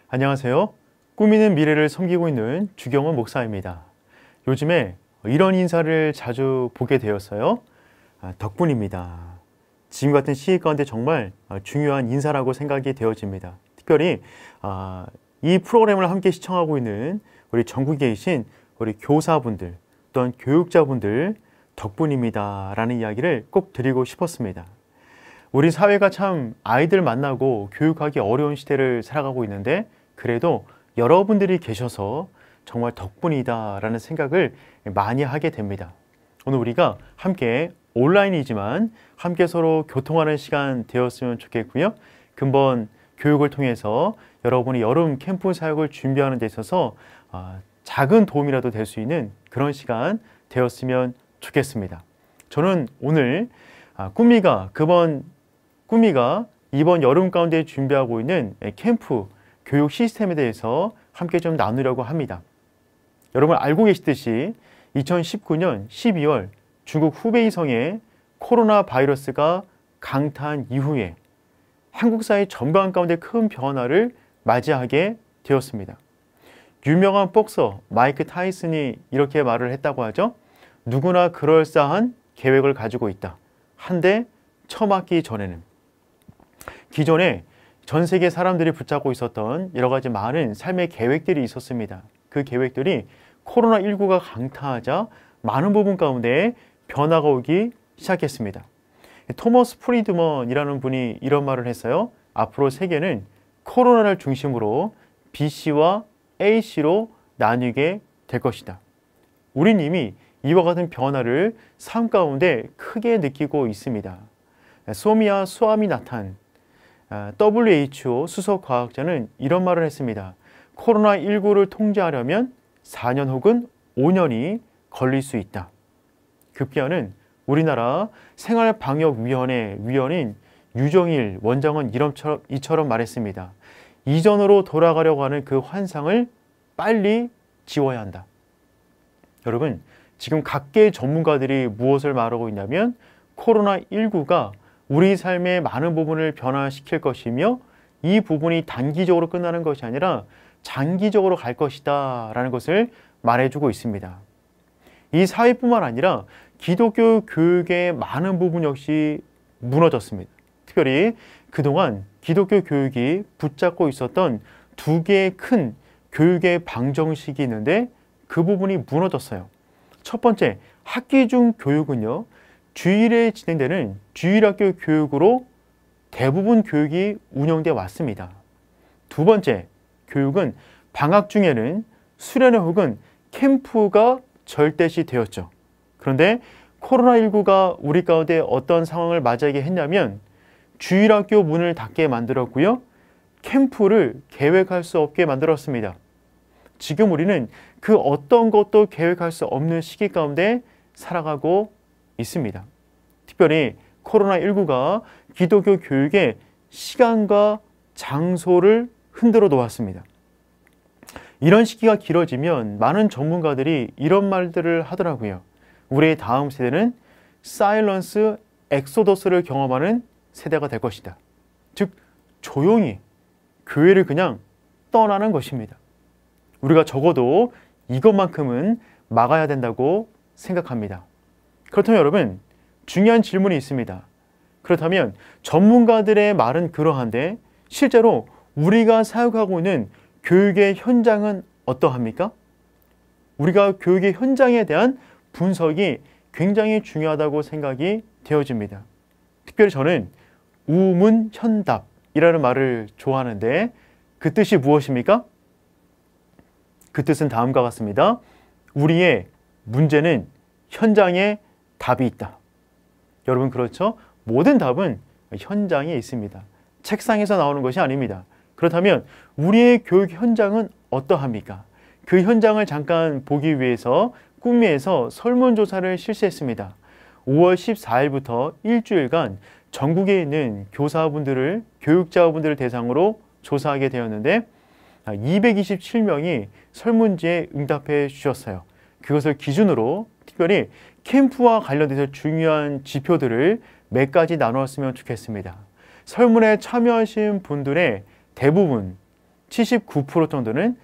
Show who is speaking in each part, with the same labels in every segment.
Speaker 1: 안녕하세요. 꾸미는 미래를 섬기고 있는 주경원 목사입니다. 요즘에 이런 인사를 자주 보게 되었어요. 덕분입니다. 지금 같은 시기 가운데 정말 중요한 인사라고 생각이 되어집니다. 특별히 이 프로그램을 함께 시청하고 있는 우리 전국에 계신 우리 교사분들 또는 교육자분들 덕분입니다 라는 이야기를 꼭 드리고 싶었습니다. 우리 사회가 참 아이들 만나고 교육하기 어려운 시대를 살아가고 있는데 그래도 여러분들이 계셔서 정말 덕분이다 라는 생각을 많이 하게 됩니다. 오늘 우리가 함께 온라인이지만 함께 서로 교통하는 시간 되었으면 좋겠고요. 근본 교육을 통해서 여러분이 여름 캠프 사역을 준비하는 데 있어서 작은 도움이라도 될 수 있는 그런 시간 되었으면 좋겠습니다. 저는 오늘 꾸미가 이번 여름 가운데 준비하고 있는 캠프 교육 시스템에 대해서 함께 좀 나누려고 합니다. 여러분 알고 계시듯이 2019년 12월 중국 후베이성에 코로나 바이러스가 강타한 이후에 한국 사회 전반 가운데 큰 변화를 맞이하게 되었습니다. 유명한 복서 마이크 타이슨이 이렇게 말을 했다고 하죠. 누구나 그럴싸한 계획을 가지고 있다. 한데 처맞기 전에는. 기존에 전 세계 사람들이 붙잡고 있었던 여러 가지 많은 삶의 계획들이 있었습니다. 그 계획들이 코로나19가 강타하자 많은 부분 가운데 변화가 오기 시작했습니다. 토머스 프리드먼이라는 분이 이런 말을 했어요. 앞으로 세계는 코로나를 중심으로 B씨와 A씨로 나뉘게 될 것이다. 우린 이미 이와 같은 변화를 삶 가운데 크게 느끼고 있습니다. 소미야 수아미나탄 WHO 수석과학자는 이런 말을 했습니다. 코로나19를 통제하려면 4년 혹은 5년이 걸릴 수 있다. 급기야는 우리나라 생활방역위원회 위원인 유정일 원장은 이처럼 말했습니다. 이전으로 돌아가려고 하는 그 환상을 빨리 지워야 한다. 여러분, 지금 각계 전문가들이 무엇을 말하고 있냐면 코로나19가 우리 삶의 많은 부분을 변화시킬 것이며 이 부분이 단기적으로 끝나는 것이 아니라 장기적으로 갈 것이다 라는 것을 말해주고 있습니다. 이 사회뿐만 아니라 기독교 교육의 많은 부분 역시 무너졌습니다. 특별히 그동안 기독교 교육이 붙잡고 있었던 두 개의 큰 교육의 방정식이 있는데 그 부분이 무너졌어요. 첫 번째, 학기 중 교육은요. 주일에 진행되는 주일학교 교육으로 대부분 교육이 운영되어 왔습니다. 두 번째, 교육은 방학 중에는 수련회 혹은 캠프가 절대시 되었죠. 그런데 코로나19가 우리 가운데 어떤 상황을 맞이하게 했냐면 주일학교 문을 닫게 만들었고요. 캠프를 계획할 수 없게 만들었습니다. 지금 우리는 그 어떤 것도 계획할 수 없는 시기 가운데 살아가고 있습니다. 특별히 코로나19가 기독교 교육의 시간과 장소를 흔들어 놓았습니다. 이런 시기가 길어지면 많은 전문가들이 이런 말들을 하더라고요. 우리의 다음 세대는 사일런스 엑소더스를 경험하는 세대가 될 것이다. 즉 조용히 교회를 그냥 떠나는 것입니다. 우리가 적어도 이것만큼은 막아야 된다고 생각합니다. 그렇다면 여러분, 중요한 질문이 있습니다. 그렇다면 전문가들의 말은 그러한데 실제로 우리가 사역하고 있는 교육의 현장은 어떠합니까? 우리가 교육의 현장에 대한 분석이 굉장히 중요하다고 생각이 되어집니다. 특별히 저는 우문현답이라는 말을 좋아하는데 그 뜻이 무엇입니까? 그 뜻은 다음과 같습니다. 우리의 문제는 현장에 답이 있다. 여러분 그렇죠? 모든 답은 현장에 있습니다. 책상에서 나오는 것이 아닙니다. 그렇다면 우리의 교육 현장은 어떠합니까? 그 현장을 잠깐 보기 위해서 꿈미에서 설문조사를 실시했습니다. 5월 14일부터 일주일간 전국에 있는 교사분들을, 교육자분들을 대상으로 조사하게 되었는데 227명이 설문지에 응답해 주셨어요. 그것을 기준으로 특별히 캠프와 관련돼서 중요한 지표들을 몇 가지 나누었으면 좋겠습니다. 설문에 참여하신 분들의 대부분 79% 정도는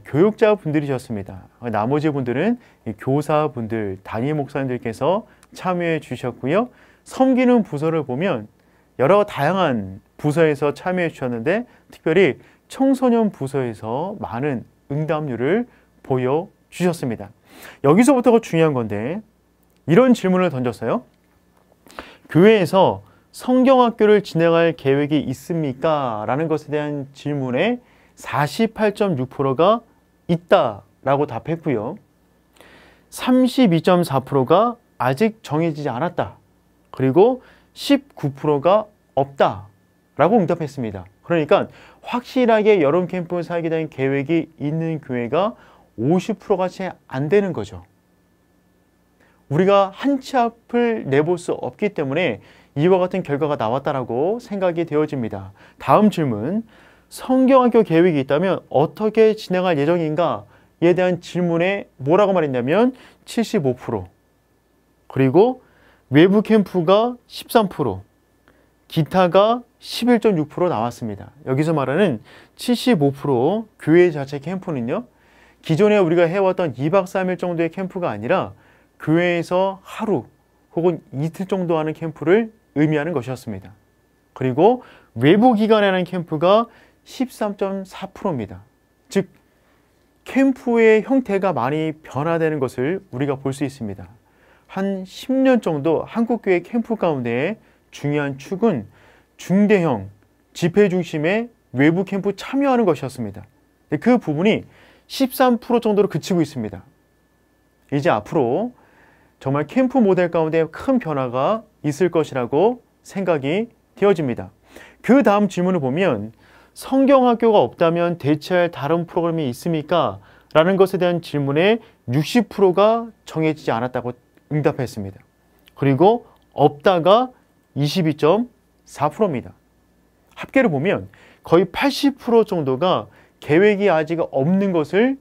Speaker 1: 교육자분들이셨습니다. 나머지 분들은 교사분들, 담임 목사님들께서 참여해 주셨고요. 섬기는 부서를 보면 여러 다양한 부서에서 참여해 주셨는데 특별히 청소년 부서에서 많은 응답률을 보여주셨습니다. 여기서부터가 중요한 건데 이런 질문을 던졌어요. 교회에서 성경학교를 진행할 계획이 있습니까? 라는 것에 대한 질문에 48.6%가 있다라고 답했고요. 32.4%가 아직 정해지지 않았다. 그리고 19%가 없다라고 응답했습니다. 그러니까 확실하게 여름 캠프를 하게 된 계획이 있는 교회가 50%가 채 안 되는 거죠. 우리가 한 치 앞을 내볼 수 없기 때문에 이와 같은 결과가 나왔다라고 생각이 되어집니다. 다음 질문, 성경학교 계획이 있다면 어떻게 진행할 예정인가에 대한 질문에 뭐라고 말했냐면 75%, 그리고 외부 캠프가 13%, 기타가 11.6% 나왔습니다. 여기서 말하는 75% 교회 자체 캠프는요, 기존에 우리가 해왔던 2박 3일 정도의 캠프가 아니라 교회에서 하루 혹은 이틀 정도 하는 캠프를 의미하는 것이었습니다. 그리고 외부 기관에 하는 캠프가 13.4%입니다. 즉 캠프의 형태가 많이 변화되는 것을 우리가 볼 수 있습니다. 한 10년 정도 한국교회 캠프 가운데 중요한 축은 중대형 집회 중심의 외부 캠프 참여하는 것이었습니다. 그 부분이 13% 정도로 그치고 있습니다. 이제 앞으로 정말 캠프 모델 가운데 큰 변화가 있을 것이라고 생각이 되어집니다. 그 다음 질문을 보면 성경학교가 없다면 대체할 다른 프로그램이 있습니까? 라는 것에 대한 질문에 60%가 정해지지 않았다고 응답했습니다. 그리고 없다가 22.4%입니다. 합계를 보면 거의 80% 정도가 계획이 아직 없는 것을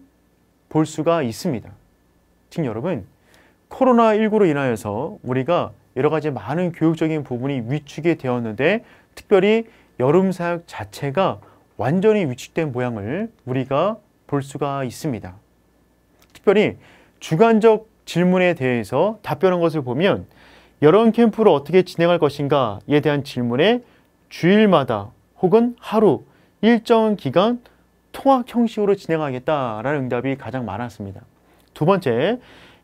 Speaker 1: 볼 수가 있습니다. 지금 여러분, 코로나19로 인하여서 우리가 여러 가지 많은 교육적인 부분이 위축이 되었는데 특별히 여름 사역 자체가 완전히 위축된 모양을 우리가 볼 수가 있습니다. 특별히 주관적 질문에 대해서 답변한 것을 보면 여름 캠프를 어떻게 진행할 것인가에 대한 질문에 주일마다 혹은 하루 일정 기간 통학 형식으로 진행하겠다라는 응답이 가장 많았습니다. 두 번째,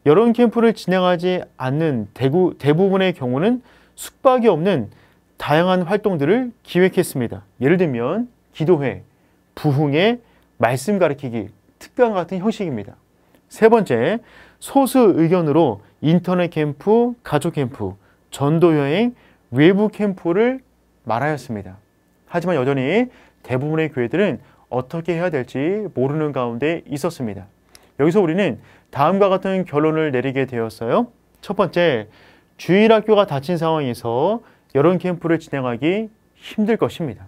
Speaker 1: 여름 캠프를 진행하지 않는 대부분의 경우는 숙박이 없는 다양한 활동들을 기획했습니다. 예를 들면 기도회, 부흥회, 말씀 가르치기, 특강 같은 형식입니다. 세 번째, 소수 의견으로 인터넷 캠프, 가족 캠프, 전도 여행, 외부 캠프를 말하였습니다. 하지만 여전히 대부분의 교회들은 어떻게 해야 될지 모르는 가운데 있었습니다. 여기서 우리는 다음과 같은 결론을 내리게 되었어요. 첫 번째, 주일학교가 닫힌 상황에서 여름 캠프를 진행하기 힘들 것입니다.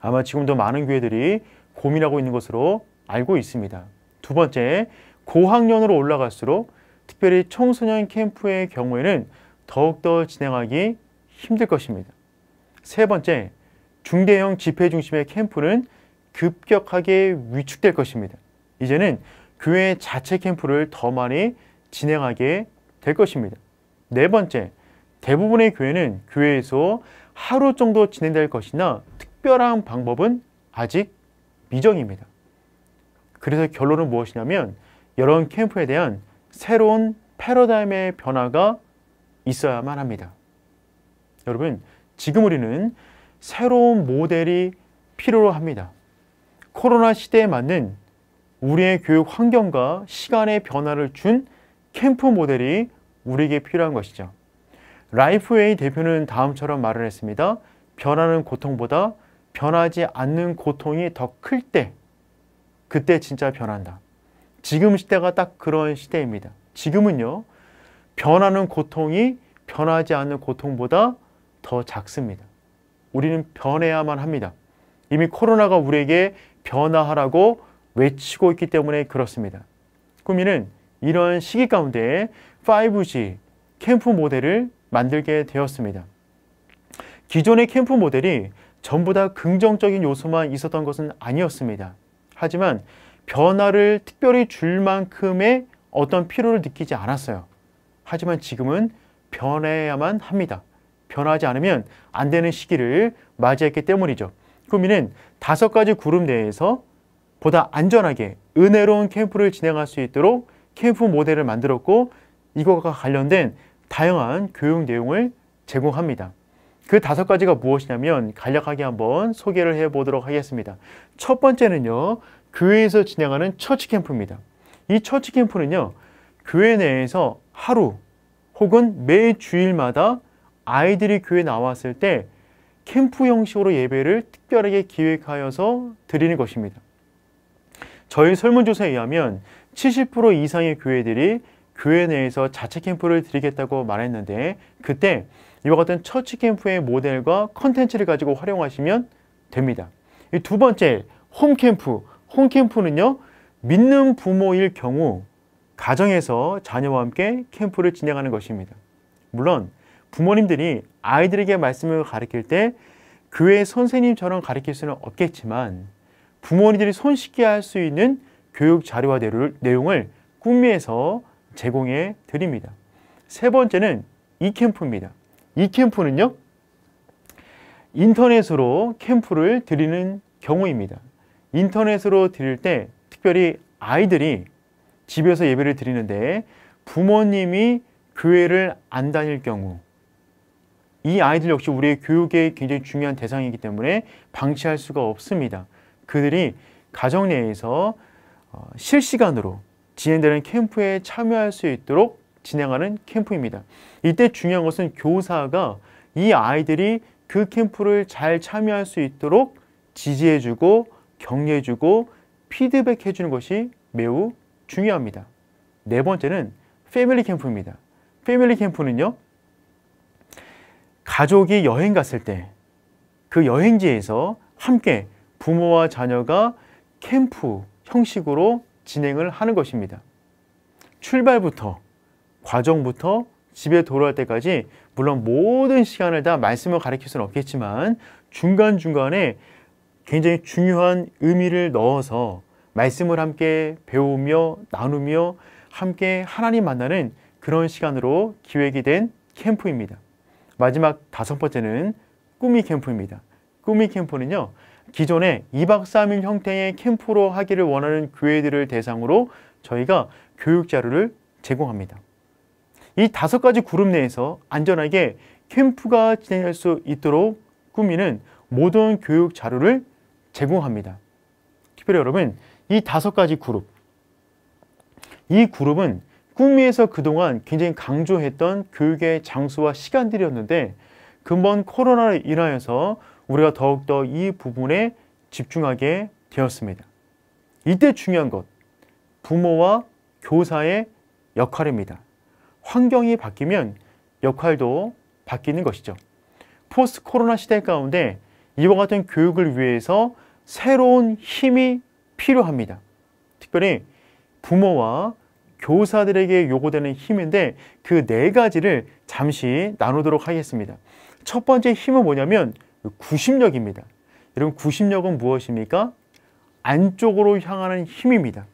Speaker 1: 아마 지금도 많은 교회들이 고민하고 있는 것으로 알고 있습니다. 두 번째, 고학년으로 올라갈수록 특별히 청소년 캠프의 경우에는 더욱더 진행하기 힘들 것입니다. 세 번째, 중대형 집회 중심의 캠프는 급격하게 위축될 것입니다. 이제는 교회 자체 캠프를 더 많이 진행하게 될 것입니다. 네 번째, 대부분의 교회는 교회에서 하루 정도 진행될 것이나 특별한 방법은 아직 미정입니다. 그래서 결론은 무엇이냐면 여러 캠프에 대한 새로운 패러다임의 변화가 있어야만 합니다. 여러분, 지금 우리는 새로운 모델이 필요로 합니다. 코로나 시대에 맞는 우리의 교육 환경과 시간의 변화를 준 캠프 모델이 우리에게 필요한 것이죠. 라이프웨이 대표는 다음처럼 말을 했습니다. 변하는 고통보다 변하지 않는 고통이 더 클 때, 그때 진짜 변한다. 지금 시대가 딱 그런 시대입니다. 지금은요, 변하는 고통이 변하지 않는 고통보다 더 작습니다. 우리는 변해야만 합니다. 이미 코로나가 우리에게 변화하라고 외치고 있기 때문에 그렇습니다. 꾸미는 이런 시기 가운데 5G 캠프 모델을 만들게 되었습니다. 기존의 캠프 모델이 전부 다 긍정적인 요소만 있었던 것은 아니었습니다. 하지만 변화를 특별히 줄 만큼의 어떤 필요를 느끼지 않았어요. 하지만 지금은 변해야만 합니다. 변하지 않으면 안 되는 시기를 맞이했기 때문이죠. 꾸미는 5가지 그룹 내에서 보다 안전하게 은혜로운 캠프를 진행할 수 있도록 캠프 모델을 만들었고, 이것과 관련된 다양한 교육 내용을 제공합니다. 그 5가지가 무엇이냐면 간략하게 한번 소개를 해보도록 하겠습니다. 첫 번째는요, 교회에서 진행하는 처치 캠프입니다. 이 처치 캠프는요, 교회 내에서 하루 혹은 매 주일마다 아이들이 교회에 나왔을 때 캠프 형식으로 예배를 특별하게 기획하여서 드리는 것입니다. 저희 설문조사에 의하면 70% 이상의 교회들이 교회 내에서 자체 캠프를 드리겠다고 말했는데, 그때 이와 같은 처치 캠프의 모델과 컨텐츠를 가지고 활용하시면 됩니다. 두 번째, 홈캠프. 홈캠프는요, 믿는 부모일 경우 가정에서 자녀와 함께 캠프를 진행하는 것입니다. 물론 부모님들이 아이들에게 말씀을 가르칠 때 교회 선생님처럼 가르칠 수는 없겠지만, 부모님들이 손쉽게 할 수 있는 교육 자료와 내용을 꿈미에서 제공해 드립니다. 세 번째는 이캠프입니다. 이캠프는요, 인터넷으로 캠프를 드리는 경우입니다. 인터넷으로 드릴 때 특별히 아이들이 집에서 예배를 드리는데 부모님이 교회를 안 다닐 경우, 이 아이들 역시 우리의 교육에 굉장히 중요한 대상이기 때문에 방치할 수가 없습니다. 그들이 가정 내에서 실시간으로 진행되는 캠프에 참여할 수 있도록 진행하는 캠프입니다. 이때 중요한 것은 교사가 이 아이들이 그 캠프를 잘 참여할 수 있도록 지지해주고 격려해주고 피드백해주는 것이 매우 중요합니다. 네 번째는 패밀리 캠프입니다. 패밀리 캠프는요, 가족이 여행 갔을 때 그 여행지에서 함께 부모와 자녀가 캠프 형식으로 진행을 하는 것입니다. 출발부터, 과정부터 집에 돌아올 때까지 물론 모든 시간을 다 말씀을 가르칠 수는 없겠지만 중간중간에 굉장히 중요한 의미를 넣어서 말씀을 함께 배우며 나누며 함께 하나님 만나는 그런 시간으로 기획이 된 캠프입니다. 마지막 5번째는 꾸미 캠프입니다. 꾸미 캠프는요, 기존에 2박 3일 형태의 캠프로 하기를 원하는 교회들을 대상으로 저희가 교육 자료를 제공합니다. 이 5가지 그룹 내에서 안전하게 캠프가 진행할 수 있도록 꾸미는 모든 교육 자료를 제공합니다. 특별히 여러분, 이 5가지 그룹, 이 그룹은 꿈미에서 그동안 굉장히 강조했던 교육의 장소와 시간들이었는데, 근본 코로나로 인하여서 우리가 더욱더 이 부분에 집중하게 되었습니다. 이때 중요한 것, 부모와 교사의 역할입니다. 환경이 바뀌면 역할도 바뀌는 것이죠. 포스트 코로나 시대 가운데 이와 같은 교육을 위해서 새로운 힘이 필요합니다. 특별히 부모와 교사들에게 요구되는 힘인데 그 4가지를 잠시 나누도록 하겠습니다. 첫 번째 힘은 뭐냐면 구심력입니다. 여러분, 구심력은 무엇입니까? 안쪽으로 향하는 힘입니다.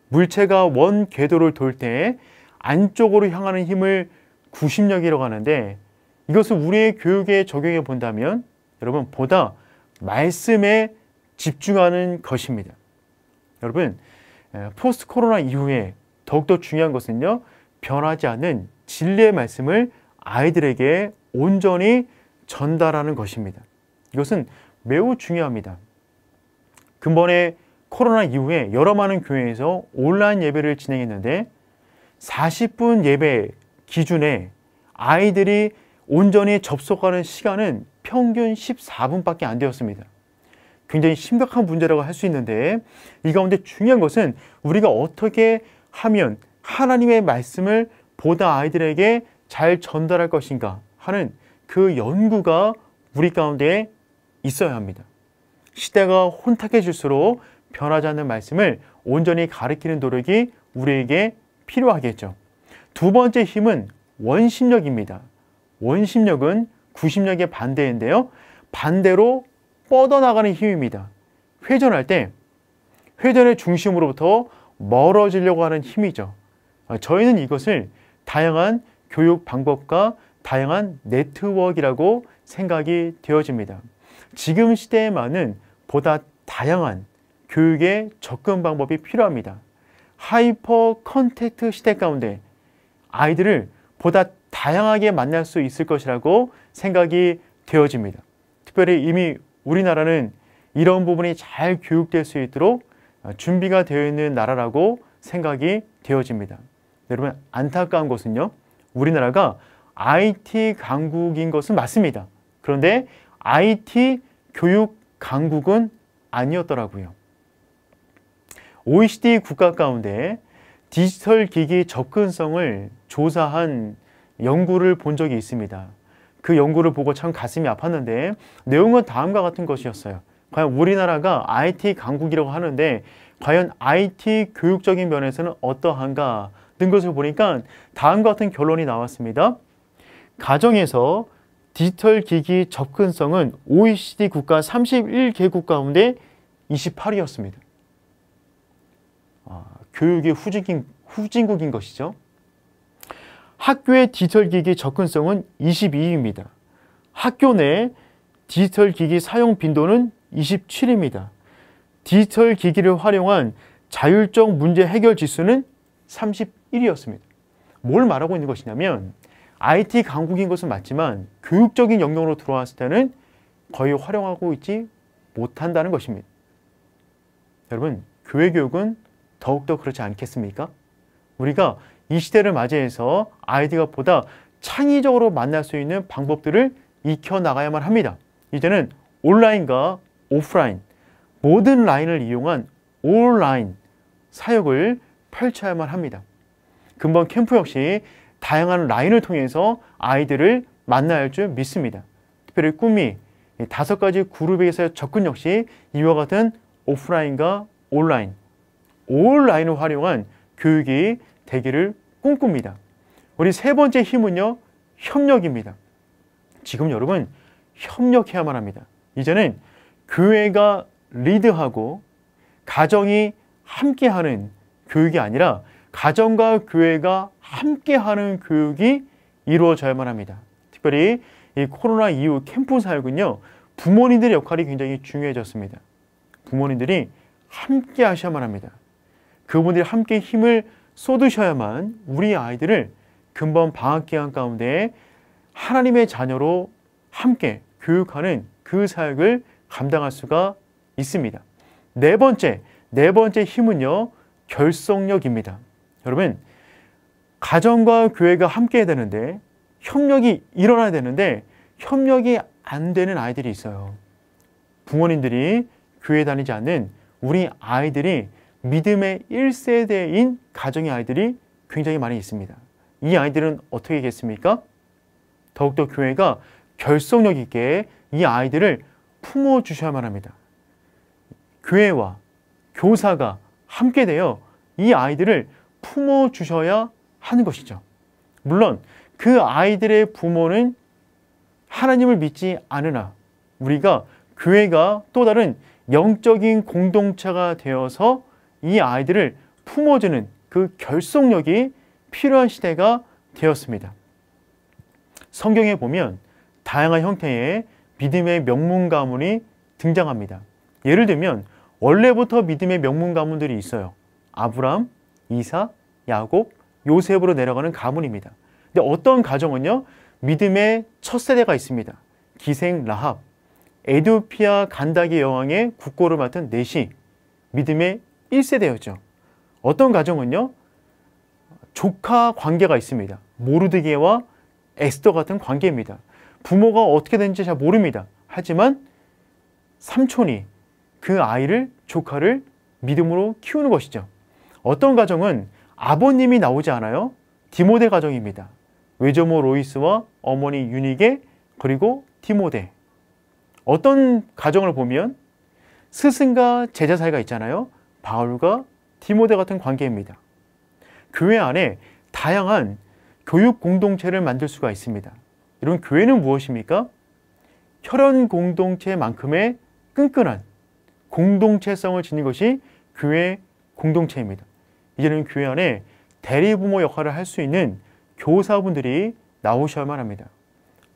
Speaker 1: 물체가 원 궤도를 돌 때 안쪽으로 향하는 힘을 구심력이라고 하는데, 이것을 우리의 교육에 적용해 본다면 여러분, 보다 말씀에 집중하는 것입니다. 여러분, 포스트 코로나 이후에 더욱더 중요한 것은요, 변하지 않는 진리의 말씀을 아이들에게 온전히 전달하는 것입니다. 이것은 매우 중요합니다. 근본에 코로나 이후에 여러 많은 교회에서 온라인 예배를 진행했는데 40분 예배 기준에 아이들이 온전히 접속하는 시간은 평균 14분밖에 안 되었습니다. 굉장히 심각한 문제라고 할 수 있는데, 이 가운데 중요한 것은 우리가 어떻게 하면 하나님의 말씀을 보다 아이들에게 잘 전달할 것인가 하는 그 연구가 우리 가운데 있어야 합니다. 시대가 혼탁해질수록 변하지 않는 말씀을 온전히 가르치는 노력이 우리에게 필요하겠죠. 두 번째 힘은 원심력입니다. 원심력은 구심력의 반대인데요, 반대로 뻗어나가는 힘입니다. 회전할 때 회전의 중심으로부터 멀어지려고 하는 힘이죠. 저희는 이것을 다양한 교육 방법과 다양한 네트워크라고 생각이 되어집니다. 지금 시대에만은 보다 다양한 교육의 접근 방법이 필요합니다. 하이퍼 컨택트 시대 가운데 아이들을 보다 다양하게 만날 수 있을 것이라고 생각이 되어집니다. 특별히 이미 우리나라는 이런 부분이 잘 교육될 수 있도록 준비가 되어 있는 나라라고 생각이 되어집니다. 여러분, 안타까운 것은요, 우리나라가 IT 강국인 것은 맞습니다. 그런데 IT 교육 강국은 아니었더라고요. OECD 국가 가운데 디지털 기기 접근성을 조사한 연구를 본 적이 있습니다. 그 연구를 보고 참 가슴이 아팠는데 내용은 다음과 같은 것이었어요. 과연 우리나라가 IT 강국이라고 하는데 과연 IT 교육적인 면에서는 어떠한가 등 것을 보니까 다음과 같은 결론이 나왔습니다. 가정에서 디지털 기기 접근성은 OECD 국가 31개국 가운데 28위였습니다. 교육의 후진국인 것이죠. 학교의 디지털 기기 접근성은 22위입니다. 학교 내 디지털 기기 사용 빈도는 27위입니다. 디지털 기기를 활용한 자율적 문제 해결 지수는 31위였습니다. 뭘 말하고 있는 것이냐면 IT 강국인 것은 맞지만 교육적인 영역으로 들어왔을 때는 거의 활용하고 있지 못한다는 것입니다. 여러분, 교회 교육은 더욱더 그렇지 않겠습니까? 우리가 이 시대를 맞이해서 아이들과 보다 창의적으로 만날 수 있는 방법들을 익혀나가야만 합니다. 이제는 온라인과 오프라인, 모든 라인을 이용한 온라인 사역을 펼쳐야만 합니다. 금번 캠프 역시 다양한 라인을 통해서 아이들을 만나야 할 줄 믿습니다. 특별히 꿈이 5가지 그룹에서의 접근 역시 이와 같은 오프라인과 온라인, 온라인을 활용한 교육이 되기를 꿈꿉니다. 우리 세 번째 힘은요, 협력입니다. 지금 여러분, 협력해야만 합니다. 이제는 교회가 리드하고 가정이 함께하는 교육이 아니라 가정과 교회가 함께하는 교육이 이루어져야만 합니다. 특별히 이 코로나 이후 캠프 사역은요, 부모님들의 역할이 굉장히 중요해졌습니다. 부모님들이 함께 하셔야만 합니다. 그분들이 함께 힘을 쏟으셔야만 우리 아이들을 금번 방학 기간 가운데 하나님의 자녀로 함께 교육하는 그 사역을 감당할 수가 있습니다. 네 번째 힘은요, 결속력입니다. 여러분, 가정과 교회가 함께 해야 되는데 협력이 일어나야 되는데 협력이 안 되는 아이들이 있어요. 부모님들이 교회 다니지 않는 우리 아이들이 믿음의 1세대인 가정의 아이들이 굉장히 많이 있습니다. 이 아이들은 어떻게 하겠습니까? 더욱더 교회가 결속력 있게 이 아이들을 품어주셔야만 합니다. 교회와 교사가 함께 되어 이 아이들을 품어주셔야 하는 것이죠. 물론 그 아이들의 부모는 하나님을 믿지 않으나 우리가 교회가 또 다른 영적인 공동체가 되어서 이 아이들을 품어주는 그 결속력이 필요한 시대가 되었습니다. 성경에 보면 다양한 형태의 믿음의 명문 가문이 등장합니다. 예를 들면 원래부터 믿음의 명문 가문들이 있어요. 아브람, 이삭, 야곱, 요셉으로 내려가는 가문입니다. 근데 어떤 가정은요, 믿음의 첫 세대가 있습니다. 기생 라합, 에디오피아 간다기 여왕의 국고를 맡은 넷이 믿음의 1세대였죠. 어떤 가정은요, 조카 관계가 있습니다. 모르드게와 에스더 같은 관계입니다. 부모가 어떻게 되는지 잘 모릅니다. 하지만 삼촌이 그 아이를, 조카를 믿음으로 키우는 것이죠. 어떤 가정은 아버님이 나오지 않아요. 디모데 가정입니다. 외조모 로이스와 어머니 유니게, 그리고 디모데. 어떤 가정을 보면 스승과 제자 사이가 있잖아요. 바울과 디모데 같은 관계입니다. 교회 안에 다양한 교육 공동체를 만들 수가 있습니다. 이런 교회는 무엇입니까? 혈연 공동체만큼의 끈끈한 공동체성을 지닌 것이 교회 공동체입니다. 이제는 교회 안에 대리부모 역할을 할 수 있는 교사분들이 나오셔야만 합니다.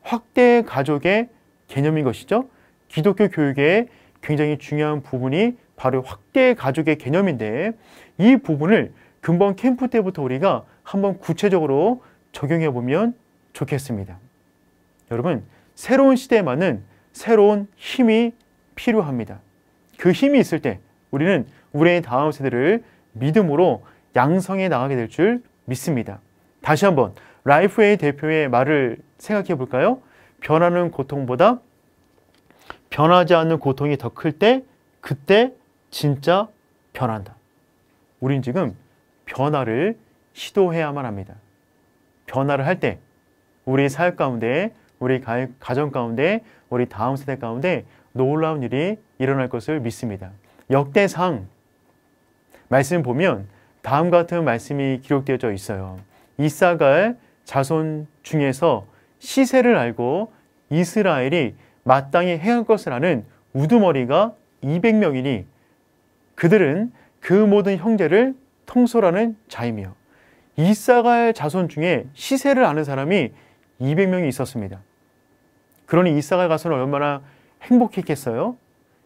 Speaker 1: 확대 가족의 개념인 것이죠. 기독교 교육의 굉장히 중요한 부분이 바로 확대 가족의 개념인데 이 부분을 근본 캠프 때부터 우리가 한번 구체적으로 적용해 보면 좋겠습니다. 여러분, 새로운 시대에 맞는 새로운 힘이 필요합니다. 그 힘이 있을 때 우리는 우리의 다음 세대를 믿음으로 양성해 나가게 될 줄 믿습니다. 다시 한번 라이프웨이 대표의 말을 생각해 볼까요? 변하는 고통보다 변하지 않는 고통이 더 클 때 그때 진짜 변한다. 우린 지금 변화를 시도해야만 합니다. 변화를 할 때 우리 사역 가운데, 우리 가정 가운데, 우리 다음 세대 가운데 놀라운 일이 일어날 것을 믿습니다. 역대상 말씀 보면 다음과 같은 말씀이 기록되어져 있어요. 이사갈 자손 중에서 시세를 알고 이스라엘이 마땅히 행할 것을 아는 우두머리가 200명이니 그들은 그 모든 형제를 통솔하는 자이며 이사갈 자손 중에 시세를 아는 사람이 200명이 있었습니다. 그러니 이사갈 가서는 얼마나 행복했겠어요?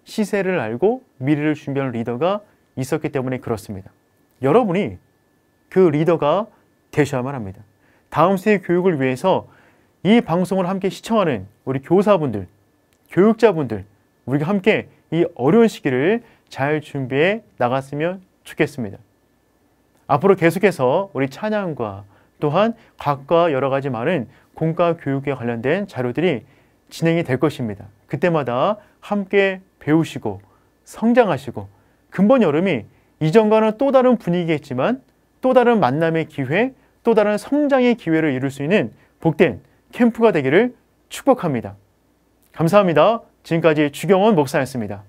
Speaker 1: 시세를 알고 미래를 준비하는 리더가 있었기 때문에 그렇습니다. 여러분이 그 리더가 되셔야만 합니다. 다음 세대 교육을 위해서 이 방송을 함께 시청하는 우리 교사분들, 교육자분들, 우리가 함께 이 어려운 시기를 잘 준비해 나갔으면 좋겠습니다. 앞으로 계속해서 우리 찬양과 또한 과학과 여러 가지 많은 공과 교육에 관련된 자료들이 진행이 될 것입니다. 그때마다 함께 배우시고 성장하시고 근본 여름이 이전과는 또 다른 분위기겠지만 또 다른 만남의 기회, 또 다른 성장의 기회를 이룰 수 있는 복된 캠프가 되기를 축복합니다. 감사합니다. 지금까지 주경원 목사였습니다.